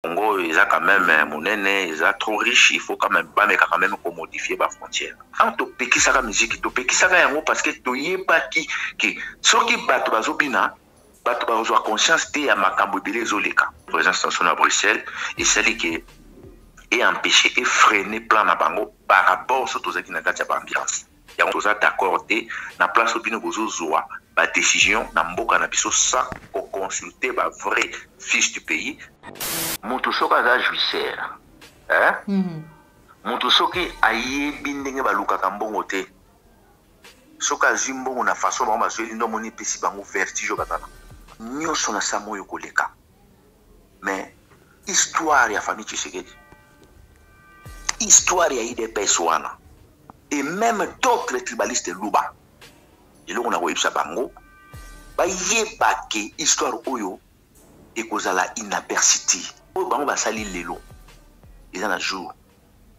Congo, ils ont quand même monnaie, ils ont trop riche, il faut quand même pas quand même modifier les frontières. Quand tu pékis ça la musique, tu pékis ça yango parce que tu y pas qui ceux qui battent bazobina, battent bazo conscience te ya makambo belé zoleka. Présence station à Bruxelles et celle qui est empêché et freiner plan na bango par rapport surtout à qui na kati ya ambiance. Ya on toza d'accord te na place obino bozo zoa ba décision na mboka na biso ça pour consulter ba vrai fiche du pays. Mutu soka za juicer mutu soki ayebi ndenge balukaka mbongo te soka azwi mbongo na façon bango bazweli ndo moni epesi bango vertige batana nyonso na sa moyo koleka. Mais histoire ya famille Tshisekedi, histoire ya IDPS wana et même d'autres tribalistes luba eloko na koyebisa bango bayeba ke histoire oyo ekozala inapercité oyo bango basali lelo eza na jour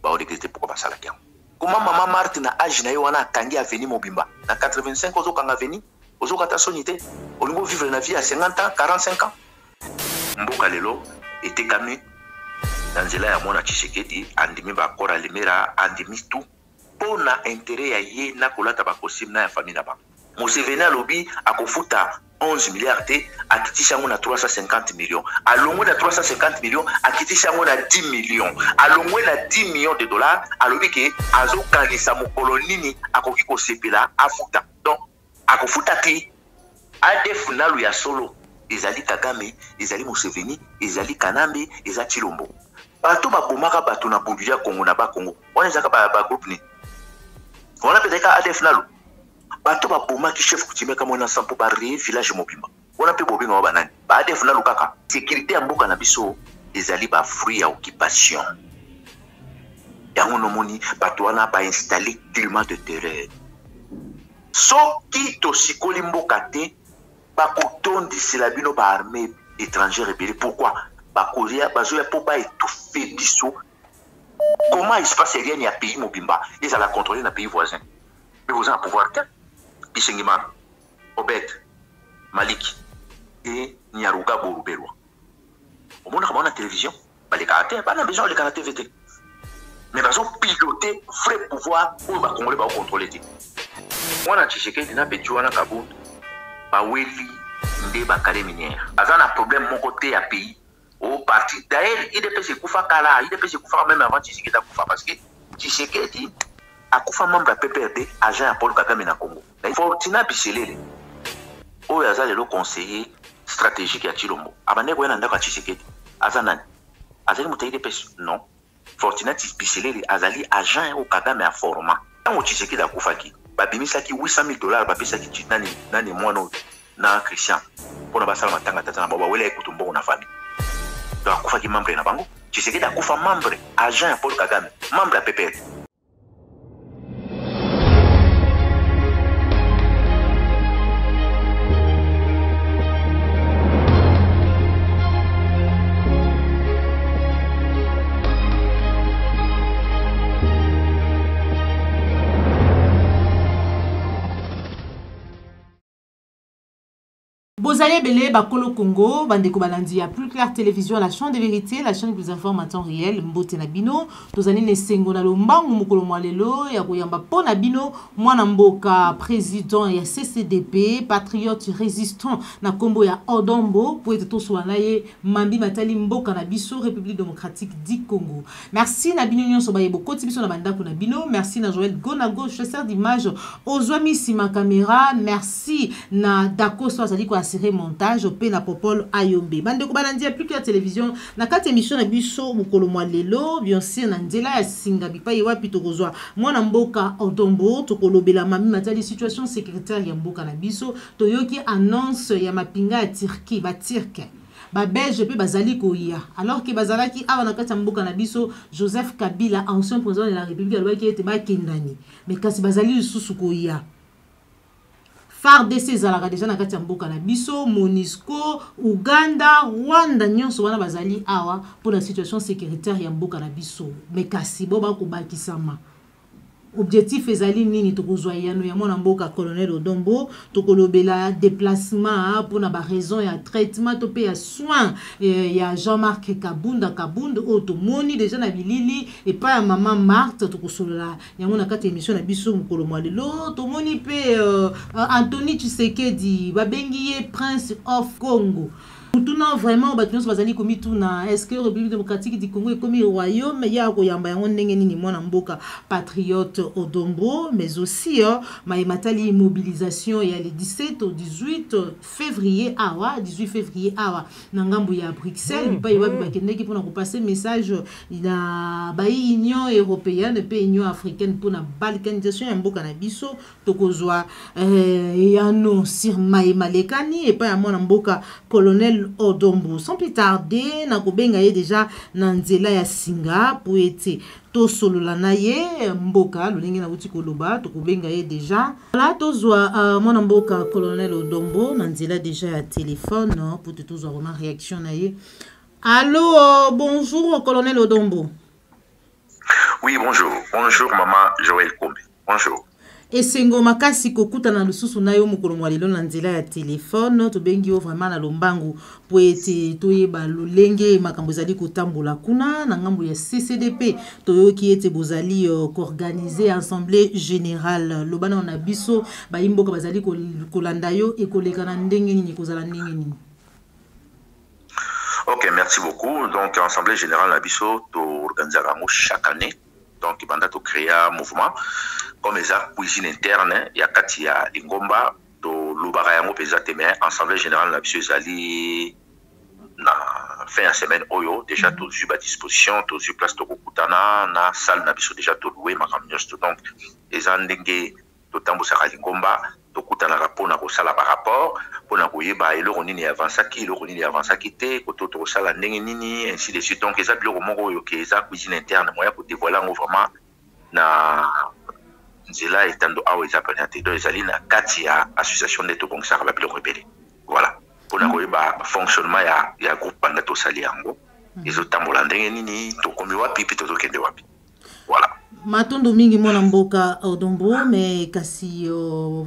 baoregrete pourquoi basalaki yango. Comment maman Marthe na age na ye wana akangi aveni mobimba na 85 ozokanga aveni ozokata soni te olingo vivre na vie à 50 ans 45 ans. Mboka lelo etekami na nzela ya mwana Tshisekedi andimi bakora lemera andimi tout pona intérêt ya ye na kolata bakosim na ya famille na bango. Museveni alobi akofuta 11 milliards te akitisha yango na 350 millions. Alongwe na 350 millions akitisha yango na 10 millions. Alongwe na 10 millions de dollars alobi ke azokangisa mokolo nini akoki kosepela afuta. Donc akofuta te ADF nalu ya solo ezali Kagame, ezali Museveni, ezali Kanambe, ezali Chilombo. Bato babomaka bato na Bunduya Congo na ba Congo. Wana ezaka ba groupe ni. Wana peut-être ADF nalu. Bato babomaki chef coutumier kama na sampo ba village mobimba. Wana pe bobinga wa banani. Ba ADF nalu kaka. Sécurité ya mboka na biso ezali ba fruit ya occupation. Yango nomoni bato wana ba installer climat de terreur. Soki to sikoli mboka te bakotondi silabino ba armée étrangère rebelle. Pourquoi? Bakoria bazoya po ba étouffer biso. Comment il se passe rien il y a pays mobimba ils allaient contrôler dans pays voisin. Mais vous avez un pouvoir que Bisengiman, Obed, Malik et Nyaruga Borubelwa. Au monde a la télévision, les caractères, pas besoin de la TVT. Mais ils ont piloté vrai pouvoir pour les Congolais contrôler. Moi, je suis dit que je suis en Kaboul, Baweli, Nde Bakare minière. Ils ont un problème mon côté à pays. Au parti. D'ailleurs, il est passé Koufa Kala, il est passé Koufa même avant Tshisekedi à Koufa parce que Tshisekedi a Koufa membre de PPRD, agent à Paul Kagame na Congo. Il faut Tina Biselele. Oh, il y a le conseiller stratégique à Chilombo. Abane Goyen Ndaka Tshisekedi. Azanan. Azali Moutaï de Pes. Non. Fortina Biselele, Azali agent au Kagame à Forma. Quand Tshisekedi a Koufa ki, Babimisa ki $800,000, Babisa ki Nani Moano, na Christian. Pour ne pas savoir Matanga Tata, Baba Wele Kutumbo na famille. Donc, Akoufa qui membre na bango, Tshisekedi Akoufa membre, agent Paul Kagame, membre de PPR. Bozali Belé, Bakolo Congo, Bandeko Balandi, à Plus Clair Télévision, la chaîne de vérité, la chaîne qui vous informe en temps réel, Mbote Nabino, Tozani Nesengo na Lomba, Mukolo Mwalelo, Yakoyamba Ponabino, Mwanamboka, président ya CCDP, patriote résistant na Kombo ya Odombo, pour être tout soigné, Mambi Matali Mboka Nabiso, République démocratique du Congo. Merci Nabino Nyon Sobayebo, Kotibiso Nabandako Nabino, merci na Joël Gonago, chasseur d'images, Ozwami Sima Caméra, merci na Dako Soazali kwa montage au Pena Popol Ayombe. Bandeko Balandi à Plus Clair Télévision. Na kati émission na biso mukolo mwalelo bien sûr na nzela ya singabi pa yewa pito kozwa mwana mboka Odombo tokolobela mami matali situation sécuritaire ya mboka na biso toyoki annonce ya mapinga ya Turquie ba Turque ba Belge pe bazali koya alors que bazalaki awa na kati mboka na biso Joseph Kabila ancien président de la République alobaki ete ba kendani mais kasi bazali lisusu koya FARDC ezalaka déjà na kati ya mboka na biso, MONUSCO, Uganda, Rwanda nyonso wana bazali awa pour la situation sécuritaire ya mboka na biso. Mais kasi bo ba ko bakisama. objectif ezali nini tokozwa yano ya mwana mboka colonel Odombo tokolobela déplacement pour na ba raison ya traitement to pe ya soin ya Jean-Marc Kabunda o tomoni déjà na bilili et pas ya maman Marthe tokosolola yango na kati émission na biso mukolo mwa lelo tomoni pe Anthony Tshisekedi babengi ye Prince of Congo. Tuna vraiment batino bazali komi tuna est-ce que République démocratique du Congo est comme royaume ya ko yamba yango ndenge nini mwana mboka patriote Odombo mais aussi matali mobilisation ya le 17 au 18 février awa na ngambo ya Bruxelles bipa yewa bakendeki pona ko passer message na ba Union européenne pe Union africaine pona balkanisation ya mboka na biso tokozwa yano sur malekani et pas ya mwana mboka colonel Odombo. Sans plus tarder, na kobenga ye déjà na nzela ya singa pour ete to solo la na ye mboka lolenge na uti koloba to kobenga ye déjà la tozwa mwana mboka colonel Odombo na nzela déjà ya téléphone pour te tozwa vraiment réaction na ye. Allô, bonjour colonel Odombo. Oui, bonjour. Bonjour maman Joël Kombe. Bonjour. Esengo makasi kokuta na lususu na yo mukolo mwa lelo na nzela ya telefone to bengi yo vraiment na lombangu po ete toyeba lolenge makambo ezali kotambola kuna na ngambo ya CCDP toyoki ete bozali koorganiser assemblée générale lobana na biso bayimboka bazali kolanda yo ekoleka na ndenge nini kozala ndenge nini. Ok, merci beaucoup. Donc assemblée générale na biso to organiser chaque année. Donc banda to créer un mouvement comme ça cuisine interne ya kati ya Lingomba to lubara yango peza te mais assemblée générale na biso ezali na fin de semaine oyo déjà to zu ba disposition to zu place to kokutana na salle na biso déjà to louer makamnyosto donc eza ndenge to tambusa Lingomba to kutana rapona ko sala par rapport pona koyeba eloko nini avancaki eloko nini avancaki te ko to sala ndenge nini ainsi de suite donc eza biloko moko oyo ke eza cuisine interne moya ko dévoiler ngo vraiment na nzela etando awa eza présenté donc ezali na kati ya association de tobongisaka babiloko ebele voilà pona koyeba fonctionnement ya groupe banda tosali yango ezotambola ndenge nini tokomi wapi pe tozokende wapi voilà. Matondo mingi mwana mboka Odombo mais kasi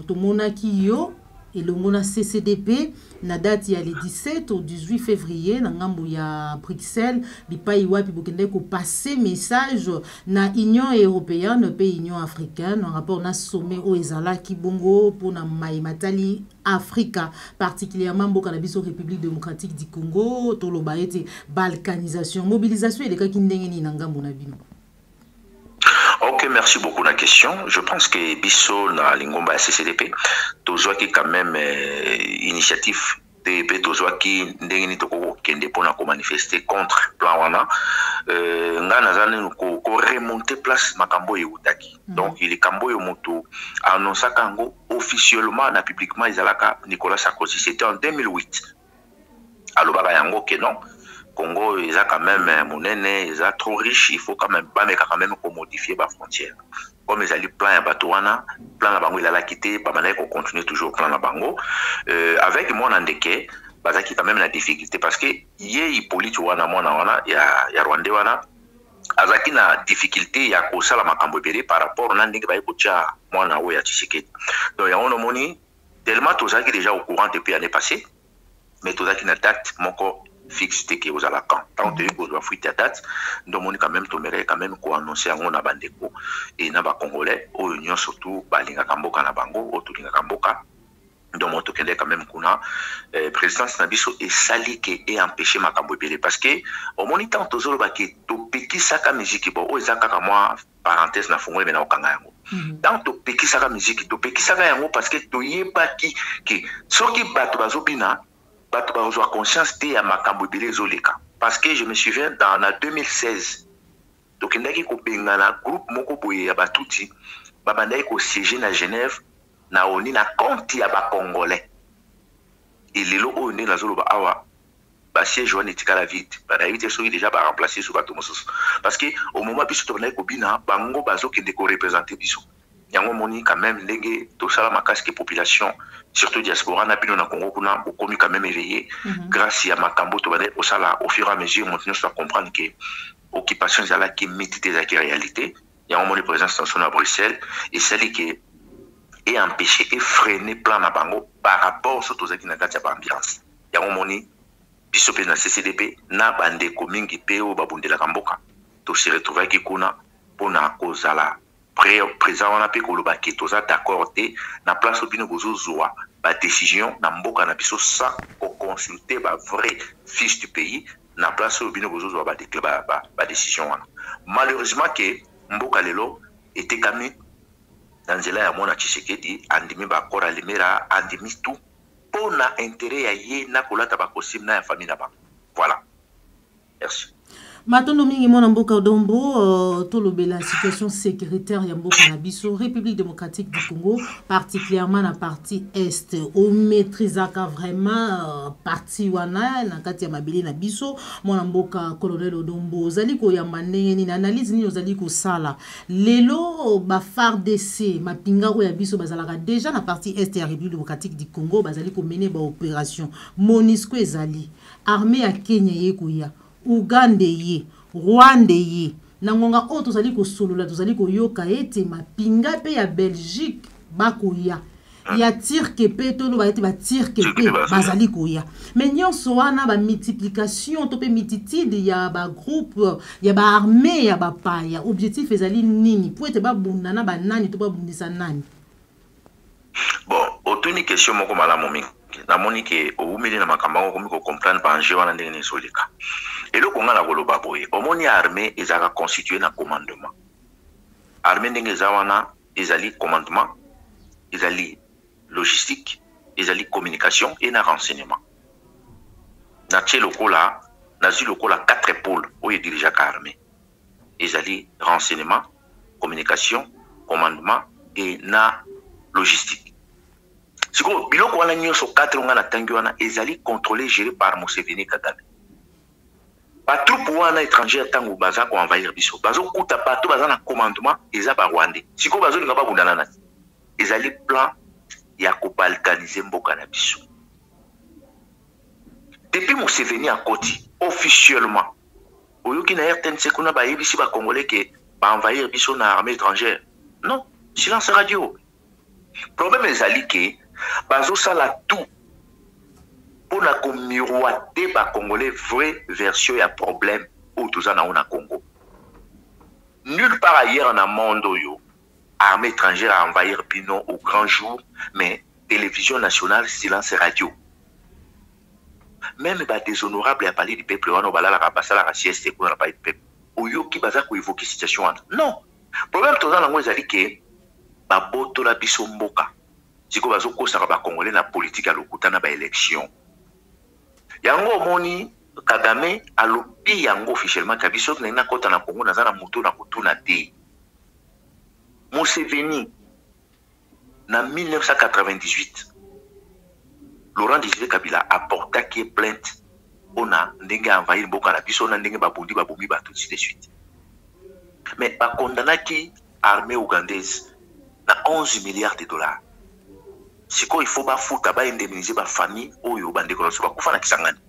tomonaki yo elongo na CCDP na date ya le 17 au 18 février na ngambo ya Bruxelles bipai wapi bokende ko passer message na Union européenne pe Union africaine en rapport na sommet o ezala ki bongo pona matali Africa particulièrement mboka na biso République démocratique du Congo to loba ete balkanisation mobilisation eleka ki ndenge ni na ngambo na bino. Ok, merci beaucoup la question. Je pense que Bisso na Lingomba CCDP, tozoa qui quand même initiative TP tozoa qui ndengeni toko kende pona ko manifester contre plan wana ngana zane ko remonter place makambo yeutaki. Donc il est kambo yo moto annonça kango officiellement na publiquement izalaka Nicolas Sarkozy, c'était en 2008. Alors baba yango que non Congo est quand même monene, est trop riche, il faut quand même modifier la frontière. Comme ils allaient plan à Batouana, plan à Bango il a quitté, pas mal qu'on continue toujours plan à Bango. Avec moi en déquet, bah qui quand même la difficulté parce que hier il politique wana il y a Rwanda wana, azaki na difficulté ya kosala makambo belé par rapport na ndenge ba ekocha mwana oya Tshisekedi. Donc ya ono moni tellement tozaki déjà au courant depuis l'année passée, mais tozaki na date moko fixe que aux alakans. Tant que vous doit fuiter à date, donc on quand même tombé quand même quoi annoncer en on a bandeko et na ba congolais au union surtout balinga kamboka na bango au tulinga kamboka. Donc on tokende quand même kuna présidence na biso et sali que et empêcher makambo belé parce que au monitant tozolo ba ke to pekisa ka musique bo o ezaka ka moi parenthèse na fongole mena okanga yango. Dans to pekisa ka musique to pekisa ka yango parce que to yeba ki soki bato bazobina bato bazwa conscience te ya makambo belé zoleka parce que je me souviens dans la 2016 donc ndaki ko benga na groupe moko boye ya batuti babandaki ko siéger na Genève na oni na compte ya ba congolais et lelo o ne la zolo ba awa ba siège wana etikala vite ba éviter soki déjà ba remplacer sur bato mosusu parce que au moment biso to ndaki ko bina bango bazokende ko représenter biso yango moni quand même ndenge to sala makasi ke population surtout diaspora na bino na Congo kuna okomi quand même éveillé grâce à makambo to bale au sala au fur et à mesure maintenant ça comprendre que occupation zala qui métité za réalité Il y a un moment de présence tension à Bruxelles et celle qui est empêché et freiner plan na bango par rapport à tout ça qui n'a pas d'ambiance. Il y a un moment biso pe na CCDP na bande komingi pe o babundela kamboka to se retrouver ki kuna pona kozala présent wana pe koloba ki toza d'accord te na place obino bozozwa ba décision na mboka na biso sans consulter ba vrai fiche du pays na place obino bozozwa ba décision wana. Malheureusement que mboka lelo était kami dans nzela ya mona Tshisekedi andimi ba kora limera andimi tout pona intérêt ya ye na kolata ba kosim na ya famille na ba. Voilà. Merci. Matondo mingi mona mboka Dombo to lobela situation sécuritaire ya mboka na biso République démocratique du Congo particulièrement na partie est au maîtrisaka vraiment partie wana na kati ya mabili na biso mona mboka colonel Dombo zali ko yamba ndenge ni analyse ni ozali ko sala lelo ba FARDC mapinga ko ya biso bazalaka déjà na partie est ya République démocratique du Congo bazali ko mener ba opération MONUSCO ezali armée ya Kenya yekoya Uganda ye, Rwanda ye, nangonga o tozali ko solola tozali ko yoka ete mapinga pe ya Belgique bakoya. Ya tirke pe to no ba ete ba tirke pe bazali koya. Mais nyonso wana ba multiplication to pe mititide ya ba groupe ya ba armée ya ba paya. Objectif ezali nini? Po ete ba bundana ba nani to ba bundisa nani? Bon, otuni question moko malamu mingi. Na moni ke oumeli na makambango komi ko comprendre pa enjeu wana ndenge ni solika. Et le Congo na koloba boye, omoni armée ezaka constitué na commandement. Armée ndenge ezawana ezali commandement, ezali logistique, ezali communication et na renseignement. Na tche lokola, na zi lokola 4 pôles oye dirijaka armée. Ezali renseignement, communication, commandement et na logistique. Siko biloko wana nyonso 4 nga na tangi wana ezali contrôlé géré par Museveni Kagame. Ba troupe wana étranger tango baza ko envahir biso. Bazo kuta bato baza na commandement eza ba Rwandais. Siko bazo linga ba bundana na. Ezali plan ya ko balkaniser mboka na biso. Depuis Museveni a koti officiellement oyoki na RTNC kuna ba yebisi ba congolais ke ba envahir biso na armée étrangère. Non, silence radio. Problème ezali ke bazo sala tout pour na ko miroiter ba congolais vraie version ya problème ou tout ça na Congo. Nulle part ailleurs dans le monde yo armée étrangère a envahir bino au grand jour, mais télévision nationale silence radio. Même ba déshonorable a parlé du peuple wana balala ka basala ka sieste ko na parler du peuple. Oyo ki baza ko évoquer situation wana. Non. Problème tout ça na ngo ezali ke ba boto la biso mboka. Siko bazo kosaka ba congolais na politique ya lokuta na ba élection. Yango moni Kagame alobi yango officiellement kabiso na kota na Congo na zana moto na kutuna te. Museveni na 1998 Laurent Désiré Kabila a porté plainte ona ndenge envahir mboka na biso na ndenge babundi babumi ba tout de suite. Mais ba condamnaki armée ougandaise na 11 milliards de dollars. Siko il faut ba futa ba indemniser ba famille oyo bande ko ba kufa na Kisangani.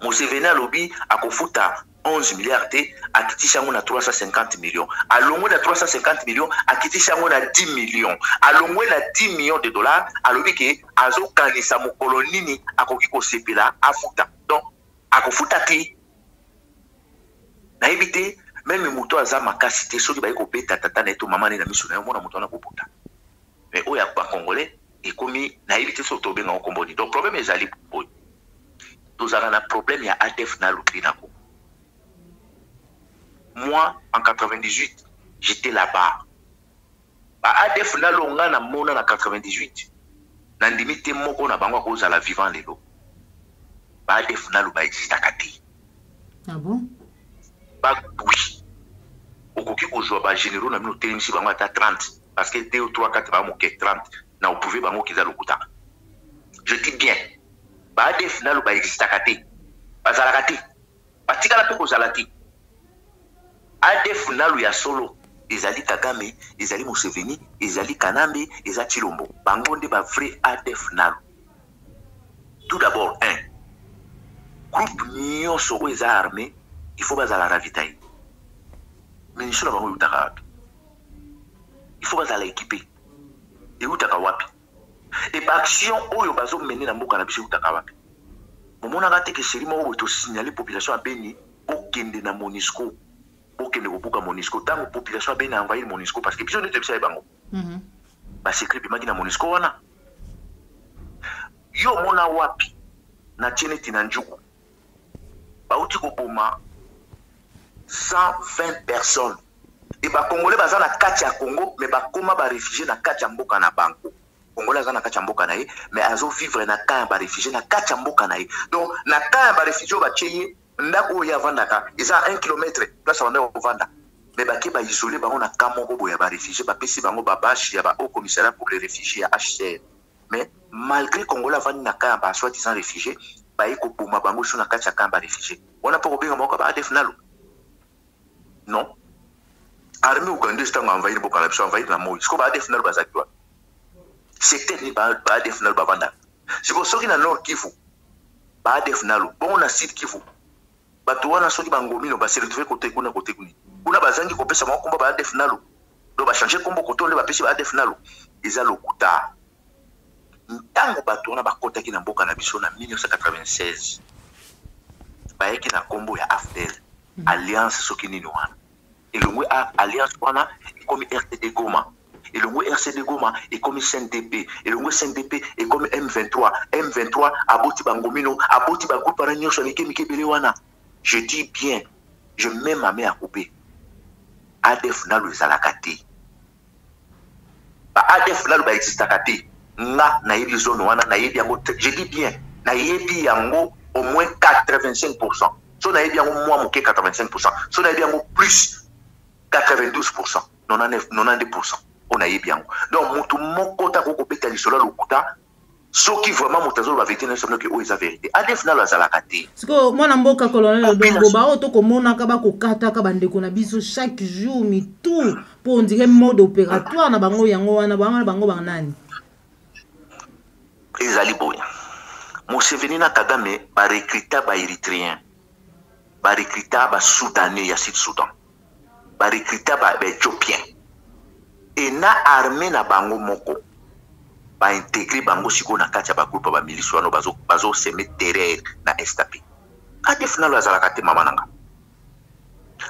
Museveni alobi akofuta 11 milliards te akitisha ngo na 350 millions. Alongwe na 350 millions akitisha ngo na 10 millions. Alongwe na 10 millions de dollars alobi ke azo kanisa mokolo nini akoki ko sepela afuta. Donc akofuta ti na ebite même muto aza makasi te soki ba ko beta tata na eto mama na miso na mona muto na koputa. Mais oya ba congolais ekomi na ebite so to benga okomboni. Donc problème ezali boy. Nous avons un problème, il y a ADF na l'Ukraine. Moi, en 98, j'étais là-bas. ADF na longa na mona na 98. Na ndimite moko na bango ko za vivant lelo. ADF na lo ba exista kati. Ah bon? Ba oui. Okoki ko zo ba généraux na mino telemisi bango ata 30 parce que 2 ou 3 4 ba mo ke 30 na vous pouvez bango ki za lokuta. Je dis bien. Ba ADF na lo ba exista kati. Bazala kati. Batika la pe ko zalati. ADF na lo ya solo. Ezali Kagame, ezali Museveni, ezali Kanambe, ezali Chilombo. Bango nde ba vrai ADF na lo. Tout d'abord, groupe nyonso oyo eza armé, il faut bazala ravitailler. munition na bango eutaka wapi? Il faut bazala équipé eutaka wapi? Et ba action oyo bazomene na mboka na biso eutaka wapi? Momonaka te ke seri moko boye tosignaler population ya Beni okende na MONUSCO, okende kobuka MONUSCO ntango population ya Beni envahir MONUSCO parce que biso nde tobisa ye bango basekret bimaki na MONUSCO wana. Yo mona wapi na tie neti na njuku bauti koboma 120 personnes et bakongolais baza na kati ya Congo mais bakoma baréfugie na kati ya mboka na bango. Congolais aza na kati ya mboka na ye mais azo vivre na ka ya baréfugie na kati ya mboka na ye. Donc na ka ya baréfugie batie ye ndako oyo avandaka eza 1 km place abanda kovanda mais bake baisole bango na ka moko boye ya baréfugie bapesi bango babashi ya ba-haut commissariat pour les réfugiés ya HCR. Mais malgré Congolais avandi na ka ya ba soi-disant réfugiés baye koboma bango so na kati ya ka ya baréfugie wana mpo kobenga moko ba ADF nalo. Non, armée ougandaise ntango envahir mboka na biso envahir na moi siko ba ADF nalo bazaki wapi? Secteur ni ba ADF nalo bavanda siko soki na Nord Kivu ba ADF nalo bongo na Sud Kivu bato wana soki bangomino base retrouver côté kuna kuna bazangi kopesa mwa komba ba ADF nalo do ba changer kombo koto nde bapesi ba ADF nalo eza lokuta. Ntango bato wana bakotaki na mboka na biso na 1996 bayeki na kombo ya AFDEL alliance soki nini wana elongwe alliance wana ekomi RTD Goma, elongwe RCD Goma ekomi CNDP, elongwe CNDP ekomi M23 aboti bangomino aboti bagroupe wana nyonso mike bele wana. Je dis bien, je mets ma main à couper. ADF nalo ezalaka te ba ADF nalo ba existaka te nga na yebi zone wana na yebi yango. Je dis bien na yebi yango au moins 85%. So na yebi yango moi moke 85%. So na yebi yango plus 92%. 90%. On a yebi yango. Donc mutu moko ta ko kopeta lisolo lokuta soki vraiment motazo ba vérité na somno ke o eza vérité. ADF nalo azalaka te. Siko mwana mboka colonel Dongo ba oto komona ka ba kokata ka bandeko na biso chaque jour mi tout pour on dirait mode opératoire na bango yango wana bango banani. Ezali boya. Museveni na Kagame ba recruta ba Érythréen, ba recruta ba Soudanais ya Sud Soudan, ba recruta ba Éthiopien. Et na armée na bango moko ba intégrer bango siko na kati ya ba groupe ba milice wana bazo semer terreur na STP. ADF nalo azalaka te mama nanga.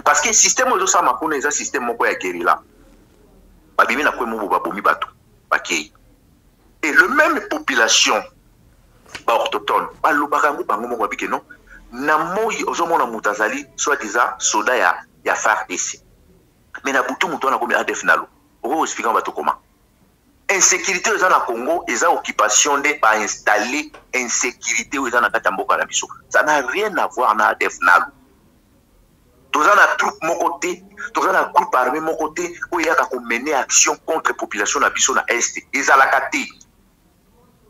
Parce que système ozo sa makuna eza système moko ya guérilla. Ba bimi na kwe mo ba bomi bato ba kei. Et le même population ba autochtone ba lobaka ngo bango moko bike non na moi ozomona mutazali soit disant soda ya FARDC. Mais na butu muto na komi ADF nalo. Oko expliquer bato comment insécurité aux na Congo, ils ont occupation de pas installer insécurité aux na kati mboka na biso. Ça n'a rien à voir na ADF nalo. Tous na troupe mon côté, tous na groupe armé mon côté où il y a qu'à mener action contre population na biso na est. Ils à la kati.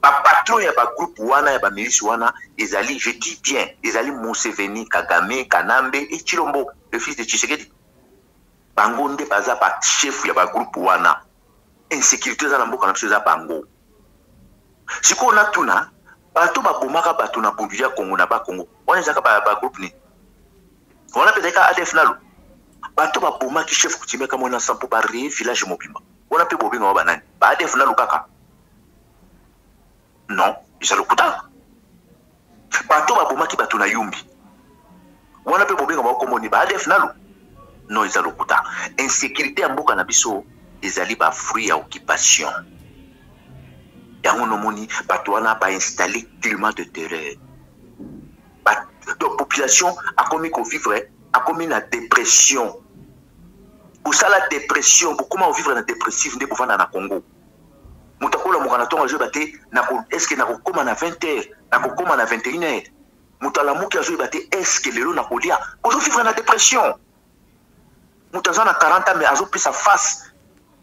Ba patron ya ba groupe wana ya ba milice wana, ils allient, je dis bien, ils allient Museveni, Kagame, Kanambe et Chilombo, le fils de Tshisekedi. Bangonde baza ba chef ya ba groupe wana. Insécurité za mboka na biso za bango. Siko na tuna bato babomaka bato na bundu ya Congo na ba Congo. Wana ezaka ba groupe ni. Wana peut-être ADF nalo. Bato babomaki chef kutimeka kama na sampo ba village mobimba. Wana pe bobinga wa banani. Ba ADF nalo kaka. Non, isa lokuta. Bato babomaki bato na Yumbi. Wana pe bobinga wa komoni ba ADF nalo. Non, isa lokuta. Insécurité ya mboka na biso ezali ba fruit ya occupation. Yango nomoni bato wana ba installer climat de terreur. Donc population a commis qu'on vivre, a commis la dépression. Pour ça la dépression, pour comment vivre la dépressive ne pouvant na Congo. Mutakola mokanato nga jobate na est-ce que na kokoma na 20h, na kokoma na 21h. Mutala muki azo bate est-ce que lelo na kolia, ozo vivre na dépression. Mutaza na 40 ans mais azo pesa face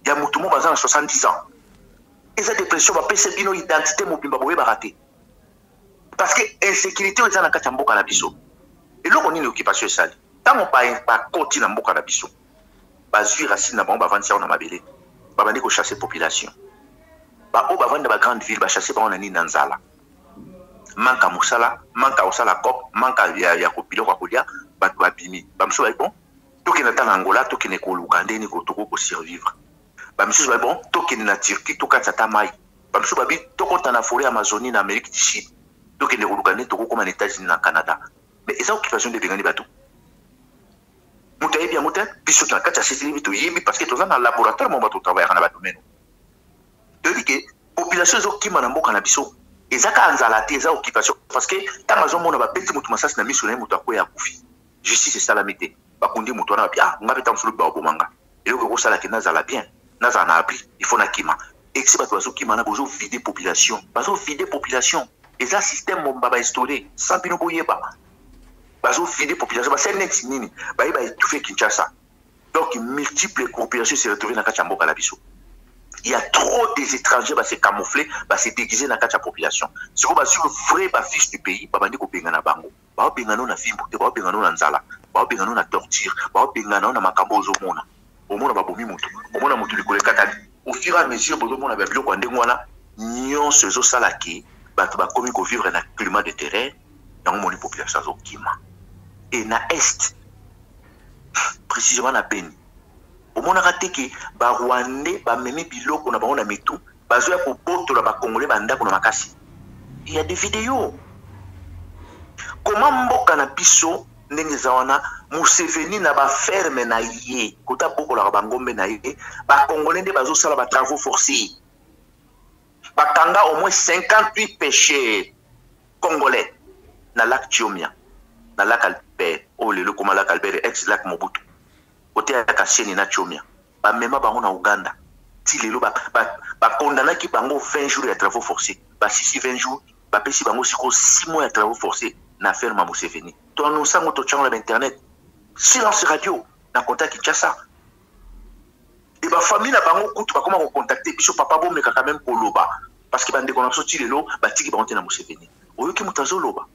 ya mutumo baza na 70 ans. Et cette dépression va pesa bino identité mobimba boye baraté. Parce que insécurité eza na kati ya mboka na biso. Et loko nini occupation esali. Tango pa koti na mboka na biso. Bazui racine na bango bavandi na mabele. Babandi ko chasser population. Ba o bavandi ba grande ville ba chasser bango na nini na nzala. Manka musala, manka osala cop, manka ya kopilo kwa kolia, bato abimi. Bamso ba bon. toke na tala Angola toke ne ko lukande ni ko toko ko survivre ba misusu ba bon toke na Turquie toka tata mai ba misusu ba bi toko tana forêt Amazonie na Amérique du Sud toke ne ko lukande toko comme en États-Unis na Canada mais esa occupation de bengani bato muta yebi ya muta biso na kata sisi bitu yebi parce que toza na laboratoire mo bato travailler na bato meno de que population zo kima na mboka na biso ezaka anzala te eza occupation parce que tanga zo mona ba beti mutu masasi na miso na mutu akoya kufi justice salamité bakundi mutu na bia ngabe tamsulu ba bomanga eloko ko sala ke nazala bien nazala na abri il faut na kima et si bato zo kima na bozo vider population eza système mo baba instauré sans bino boyeba bazo vider population ba c'est net nini ba iba étouffer Kinshasa donc multiples populations se retrouvent na kati mboka la biso. Il y a trop des étrangers qui se camoufler, qui se déguiser dans la population. Si vous avez vrai fils du pays, vous avez dit na bango, vous avez dit na fimbo, vous avez dit na nzala, vous avez dit na torture, vous avez dit na makambo zomona. Au moins ba bomi mutu, au moins mutu likole katali. Au fur et à mesure bozo mona ba biloko ndengwana, nyon sezo salaki, ba komi ko vivre na climat de terrain, dans mon population zo kima. Et na est précisément na Beni. Au moins que ba Rwandais ba memi biloko na bango na mitu bazo ya kopoto la ba Congolais banda ko na makasi. Il y a des vidéos. Comment mboka na biso ndenge zawana Museveni na ba ferme na ye kota boko la bangombe na ye ba Congolais nde bazo sala ba travaux forcés. Ba kanga au moins 58 pêcheurs congolais na lac Chiomia, na lac Albert, oh le comme lac Albert ex lac Mobutu. Côté à Kasseni na Chomia ba mema bango na Uganda ti lelo ba condamné ki bango 20 jours de travaux forcés ba 20 jours ba pesi bango 6 mois de travaux forcés na ferme Museveni to annonce ngo to changela internet silence radio na contact Kinshasa et ba famille na bango kutu ba comment contacter biso papa bo meka quand même koloba parce que bande konapso ti lelo ba tiki ba na Museveni oyoki mutazo loba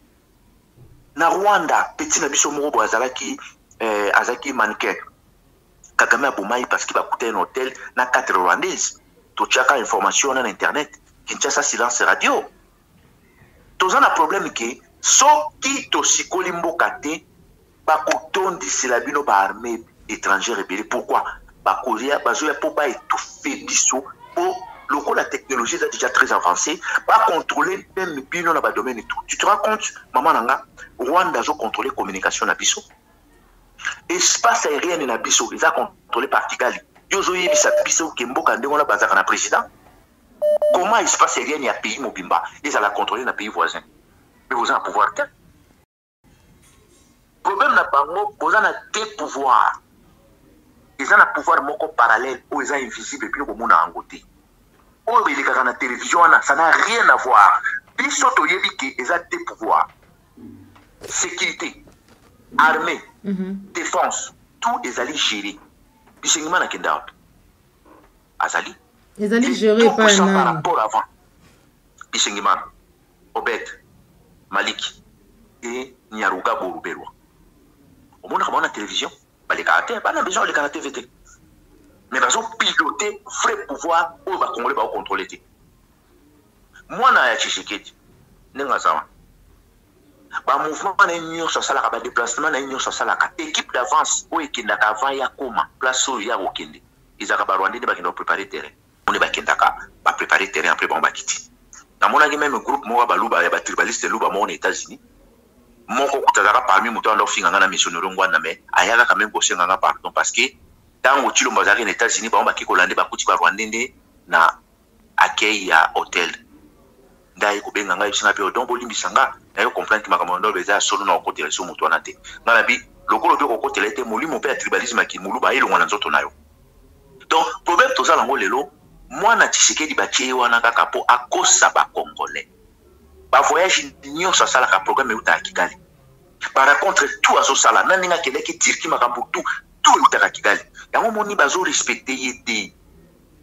na Rwanda petit na biso mo bo azalaki azaki mannequin Kagame Aboumaï parce qu'il va coûter un hôtel na 4 rwandaises. Tu as information sur internet. Kinshasa silence radio. Tous un problème que so qui to sikolimbo kate ba kotondi silabino ba armée étrangère rebelle. Pourquoi? Ba Korea bazoya pour pas étouffer biso pour la technologie est déjà très avancée, pas contrôler même bino na ba domaine et tout. Tu te rends compte maman nanga Rwanda zo contrôler communication na biso. Espace aérien na biso ils a contrôlé par Kigali yozo yebisa biso ke mboka ndenge na bazaka na président comment espace aérien ya pays mobimba ils a la contrôler na pays voisin mais vous avez un pouvoir tel problème na bango vous avez deux pouvoirs ils ont un pouvoir moko parallèle ou ils ont invisible puis au mona angoté ou il est na télévision ça n'a rien à voir biso to yebi ke ils ont deux pouvoirs sécurité armée, défense, tout est allé gérer. Bisengima na kenda out. Azali. Les allés gérer par rapport avant. Bisengima, Obed, Malik et Nyaruga Boruberwa. Au monde à la télévision, les caractères, pas besoin de caractères VT. Mais ils ont piloté vrai pouvoir où va Congolais va contrôler. Moi na ya Tshisekedi, nenga sawa. Ba mouvement na union sur sala ba déplacement na union sur sala ka équipe d'avance o ekenda ka avant ya koma place o ya okende izaka ba Rwanda de ba kendo préparer terrain on est ba kenda ka ba préparer terrain après bon ba kiti na mona ki même groupe mo ba luba ya ba tribaliste luba mo aux États-Unis moko kutazaka parmi muto ando finga na missionnaire ngwana me ayaka quand même bosser nganga pardon parce que tango chilo mbazaki aux États-Unis ba ki kolande ba kuti ba Rwanda na accueil ya hôtel ndai ko benga ngai singa pe odon bolimbisanga nayo comprendre que makambo beza solo na ko direction mutu wana te ngala bi lokolo pe ko telete molimo pe tribalisme ki muluba elonga na nzoto nayo donc problème toza lango lelo mwana Tshisekedi batie wana kaka po akosa ba congolais ba voyage nyo sa sala ka programme uta Kigali par contre tout aso sala naninga kele ki tirki makambo tout uta Kigali yango moni bazo respecter yete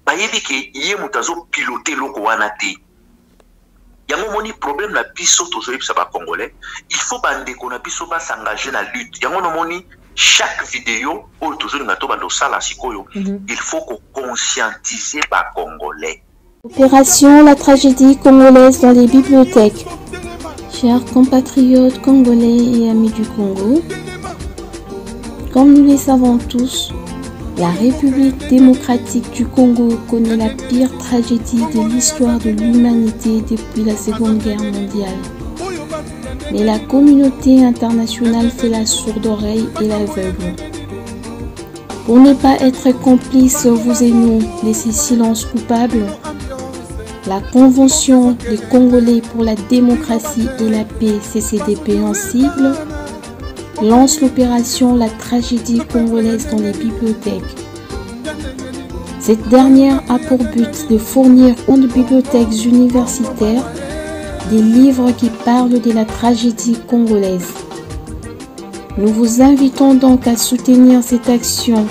ba yebi ke ye mutazo piloter loko wana te. Il y a un problème na biso toujours ça va congolais il faut bande qu'on a biso ba s'engager dans la lutte il y a un chaque vidéo ou toujours ngato bando sala sikoyo il faut qu'on conscientiser ba congolais. Opération La tragédie congolaise dans les bibliothèques. Chers compatriotes congolais et amis du Congo, Comme nous le savons tous, la République démocratique du Congo connaît la pire tragédie de l'histoire de l'humanité depuis la Seconde Guerre mondiale. Mais la communauté internationale fait la sourde oreille et l'aveugle. Pour ne pas être complices, vous et nous, laisser silence coupable, la Convention des Congolais pour la démocratie et la paix, CCDP en sigle, lance l'opération La tragédie congolaise dans les bibliothèques. Cette dernière a pour but de fournir aux bibliothèques universitaires des livres qui parlent de la tragédie congolaise. Nous vous invitons donc à soutenir cette action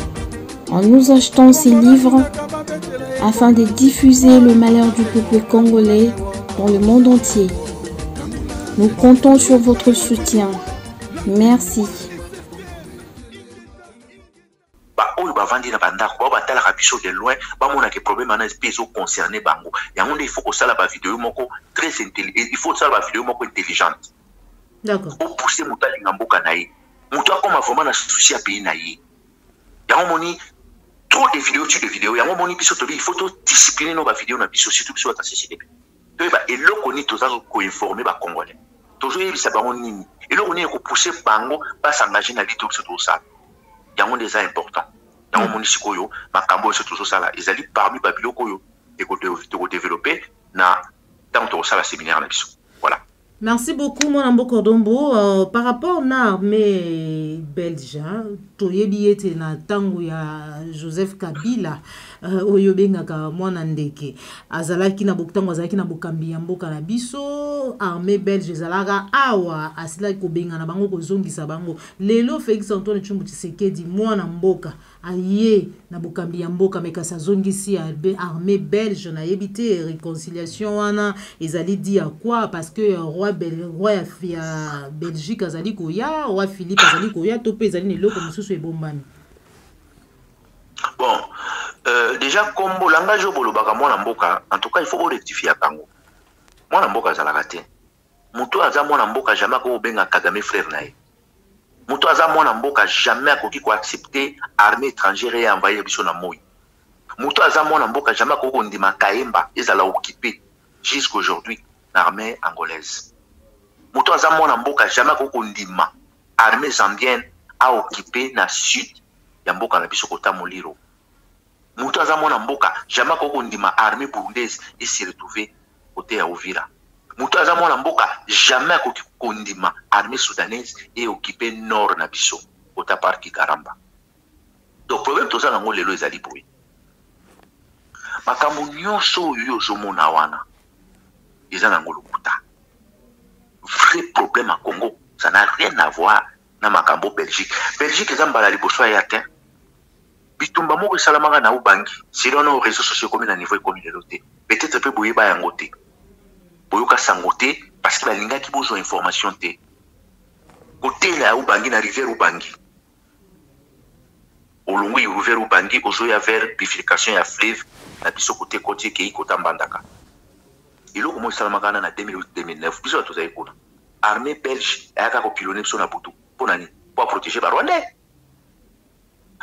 en nous achetant ces livres afin de diffuser le malheur du peuple congolais dans le monde entier. Nous comptons sur votre soutien. Merci. Oyo bavandi na bandako batalaka biso de loin bamonaka problème ana espèce concerné bango yango nde il faut kosala ba vidéo moko très intelligent, il faut kosala ba vidéo moko intelligente. D'accord. Pour pousser moto alinga mboka na ye moto akoma vraiment na souci ya pays na ye yango moni trop de vidéos tu de vidéos yango moni biso tobi il faut to discipliner no ba vidéo na biso surtout biso ta CCDP to ba eloko ni toza ko informer ba congolais toujours yebisa bango nini eloko ni ko pousser bango ba s'engager na vidéo biso to ça yango déjà important yango moni sikoyo makambo biso to ça là ezali parmi ba biloko yo et ko développer na tant to ça la séminaire na biso voilà. Merci beaucoup, mon ambo Cordombo. Par rapport à l'armée belge, toyebi ete na tango ya Joseph Kabila, oyobengaka mwana ndeke. Azalaki na boktango azalaki na bokambi ya mboka na biso, armée belge ezalaka awa asila kobenga na bango kozongisa bango. Lelo Félix Antoine Tshilombo Tshisekedi mwana mboka aye na bokambi ya mboka mekasa zongisi ya armée belge na yebite réconciliation wana ezali dit à quoi parce que roi ya Belgique azali koya roi Philippe azali koya to pe ezali neloko mosusu ebombani. Bon déjà kombo langage bolobaka mwana mboka en tout cas il faut rectifier kango mwana mboka azalaka te muto aza mwana mboka jamais ko benga Kagame frère nae muto aza mwana mboka jamais akoki ko accepter armée étrangère et envahir biso na moi muto aza mwana mboka jamais ko ndima Kaemba ezala occupé jusqu'aujourd'hui l'armée angolaise muto aza mwana mboka jamais ko ndima armée zambienne a occupé na sud ya mboka na biso kota moliro muto aza mwana mboka jamais ko ndima armée burundaise et s'y retrouver côté ya Uvira muto aza mwana mboka jamais akoki kondima armée soudanaise et occupé nord na biso kota parki Karamba. Donc problème toza nango lelo ezali boye makambo nyonso oyo ozomona wana eza nango lokuta vrai problème à Congo ça n'a rien à voir na makambo Belgique eza mbala liboso ya te bitumba moko esalamaka na ubangi silo na réseaux sociaux comme na niveau ekomi lelo te peut-être pe boyeba yango te boyoka sango te parce que balingaki bozwa information te côté la ubangi na rivière ubangi olongwi rivière ubangi ozoya vers bifurcation ya fleuve na biso côté côté kei kota mbandaka iloko mo salamaka na 2008-2009 biso tozali kuna armée belge ayaka ko pilonner biso na butu pona ni pour protéger ba Rwandais